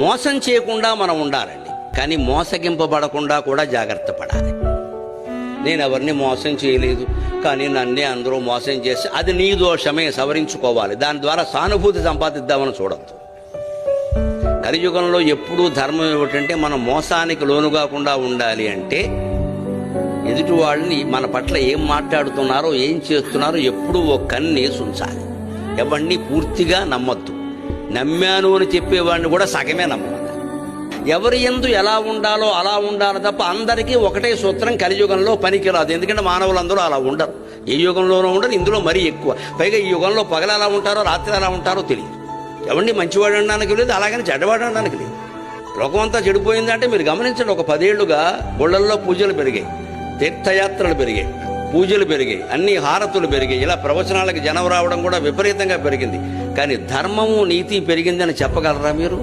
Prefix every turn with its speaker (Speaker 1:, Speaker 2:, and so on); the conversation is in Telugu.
Speaker 1: మోసం చేయకుండా మనం ఉండాలండి, కానీ మోసగింపబడకుండా కూడా జాగ్రత్త పడాలి. నేను ఎవరిని మోసం చేయలేదు, కానీ నన్నే అందరూ మోసం చేసి, అది నీ దోషమే, సవరించుకోవాలి. దాని ద్వారా సానుభూతి సంపాదిద్దామని చూడద్దు. కలియుగంలో ఎప్పుడూ ధర్మం ఏమిటంటే మనం మోసానికి లోను కాకుండా ఉండాలి అంటే ఎదుటి వాళ్ళని మన పట్ల ఏం మాట్లాడుతున్నారో ఏం చేస్తున్నారో ఎప్పుడూ ఒక కన్నేసి ఉంచాలి. ఎవరిని పూర్తిగా నమ్మొద్దు. నమ్మాను అని చెప్పేవాడిని కూడా సగమే నమ్మాలి. ఎవరి యందు ఎలా ఉండాలో అలా ఉండాలి తప్ప అందరికీ ఒకటే సూత్రం కలియుగంలో పనికిరాదు. ఎందుకంటే మానవులందరూ అలా ఉండరు, ఏ యుగంలోనూ ఉండరు, ఇందులో మరీ ఎక్కువ. పైగా ఈ యుగంలో పగలు ఎలా ఉంటారో రాత్రి ఎలా ఉంటారో తెలియదు. ఎవరిని మంచివాడు అనడానికి లేదు, అలాగని చెడ్డవాడు అనడానికి లేదు. లోకమంతా చెడిపోయిందంటే మీరు గమనించండి. ఒక 10 ఏళ్లుగా గుళ్ళల్లో పూజలు పెరిగాయి, తీర్థయాత్రలు పెరిగాయి, పూజలు పెరిగాయి, అన్ని హారతులు పెరిగాయి. ఇలా ప్రవచనాలకు జనం రావడం కూడా విపరీతంగా పెరిగింది. కానీ ధర్మము నీతి పెరిగిందని చెప్పగలరా మీరు?